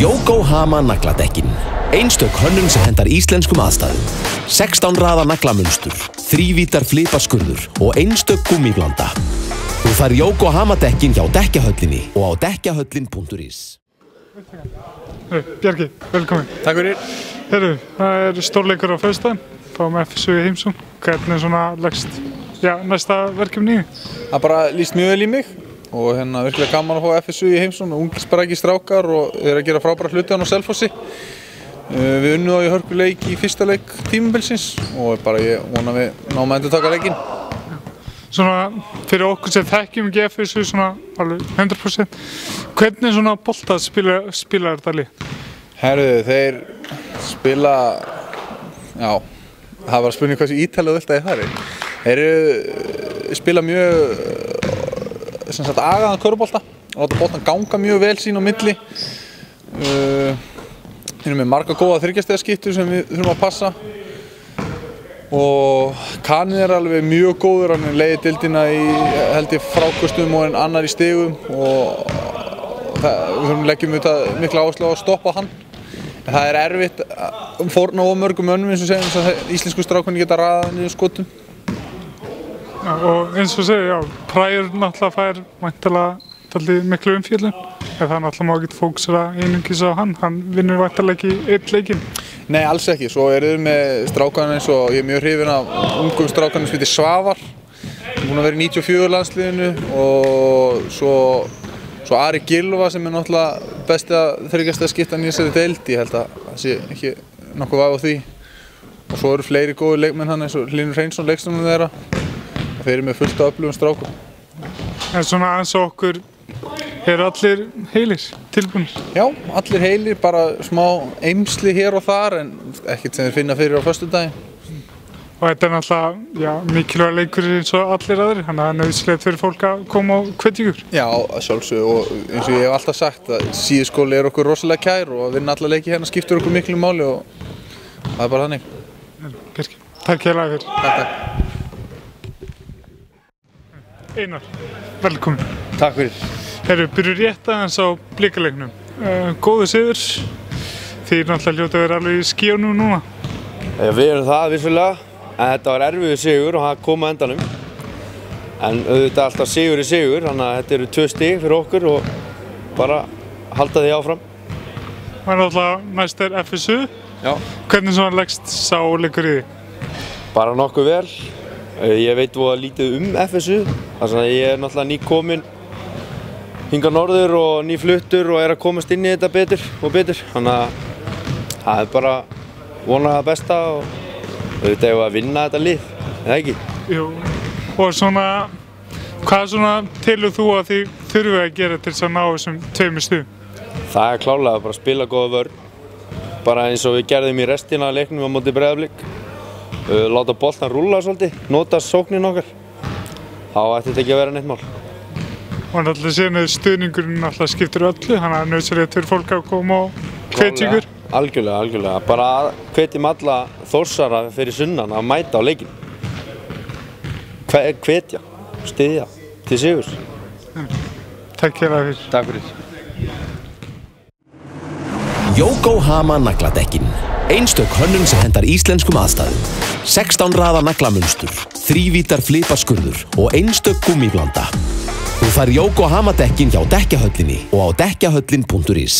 Yokohama nagladekkin. Einstök hönnun sem hendar íslenskum aðstæðum. 16 raða naglamunstur, 3 vítar flipaskurður og einstök gúmmíblanda. Þú fær Yokohama dekkin hjá dekkjahöllinni og á dekkjahöllin.is. Bjarki, velkomin. Takk fyrir. Heyrðu, það stórleikur á föstudaginn. Fáum FSU í heimsókn. Hvernig svona leggst næsta verkefni í? Það bara líst mjög vel í mig og virkilega gaman að fá FSU í heimsókn og unglisbragi strákar og þeir að gera frábæra hluti á Selfossi. Við unnum þá í hörkuleik í fyrsta leik tímabilsins og ég vona að við náum að endurtaka leikinn. Svona fyrir okkur sem þekkjum ekki FSU svona alveg 100%. Hvernig svona bolta spilar þetta lið? Herðu, þeir spila, það var spurning hversu ítalið vilt að ég fari. Þeir spila mjög agaðan körfubolta og láta boltan ganga mjög vel sín á milli. Þeir eru með marga góða þriggjastigaskiptur sem við þurfum að passa og Kanið er alveg mjög góður, hann leiðir deildina í held ég fráköstum og annar í stigum og við leggjum mikla áherslu á að stoppa hann. En það er erfitt að fórna of mörgum mönnum eins og segjum þess að íslensku strákarnir geta raðað niður skotum. Já, og eins og segja, Præjur náttúrulega fær væntanlega miklu umfjöllun. Það náttúrulega má ekki fókusera einungis á hann vinnur væntanlega ekki einn leikinn. Nei, alls ekki. Svo eru þeir með strákarnir eins og ég er mjög hrifinn af ungum strákarnir sem heitir Svavar. Hann er búinn að vera í 94 landsliðinu og svo Ari Gylfa sem er náttúrulega besta þriggjastigaskiptan í þessari deild. Ég held að það sé ekki nokkuð vafi á því. Og svo eru fleiri góðir leikmenn hann eins og Hlynur Hreinsson, leikstjórinn þeirra. Þeir eru með fullt af öflugum strákum. En svona eins og okkur, eru allir heilir, tilbúnir? Já, allir heilir, bara smá eymsli hér og þar en ekkert sem þeir finna fyrir á föstudaginn. Og þetta er náttúrulega mikilvægur leikur eins og allir aðrir, þannig að það er nauðsynlegt fyrir fólk að koma og hvetja ykkur. Já, sjálfsögðu og eins og ég hef alltaf sagt að síðuskóli er okkur rosalega kær og að vinna alla leiki hérna skiptir okkur miklu máli og það er bara þannig. Bjarki, takk hérlega fyrir. Takk. Einar, velkomin. Takk fyrir. Herru, byrju rétt aðeins á Blikaleiknum. Góður sigur, þið náttúrulega hljóta að vera alveg í skíunum núna. Við erum það vissulega, en þetta var erfiður sigur og það kom á endanum. En auðvitað alltaf sigur í sigur, þannig að þetta eru 2 stig fyrir okkur og bara halda því áfram. Og náttúrulega næst er FSU. Já. Hvernig svona leggst sá leikur í því? Bara nokkuð vel. Ég veit voða lítið FSU, þannig að ég er náttúrulega nýkominn hingað norður og nýfluttur og er að komast inn í þetta betur og betur. Þannig að það er bara vona það besta og auðvitað hefur að vinna þetta lið, eða ekki? Jú, og svona, hvað svona telur þú að þið þurfið að gera til þess að ná þessum 2 stigum? Það er klárlega bara að spila góða vörn, bara eins og við gerðum í restina af leiknum á móti Breiðablik. Láta boltan rúlla svolítið, nota sóknin okkar. Þá ætti þetta ekki að vera neitt mál. Og náttúrulega síðan er stuðningurinn náttúrulega skiptir öllu, þannig að nauðsynlegt fyrir fólk að koma og hvetja ykkur. Algjörlega. Bara hvetjum alla Þórsara fyrir sunnan að mæta á leikinn. Hvetja, styðja til sigurs. Takk hérlega fyrir. Takk fyrir. Yokohama nagladekkin. Einstök hönnun sem hendar íslenskum aðstæðum. 16 raða naglamunstur, 3 vítar flipaskurður og einstök gúmmíblanda. Þú fær Yokohama dekkin hjá dekkjahöllinni og á dekkjahöllin.is.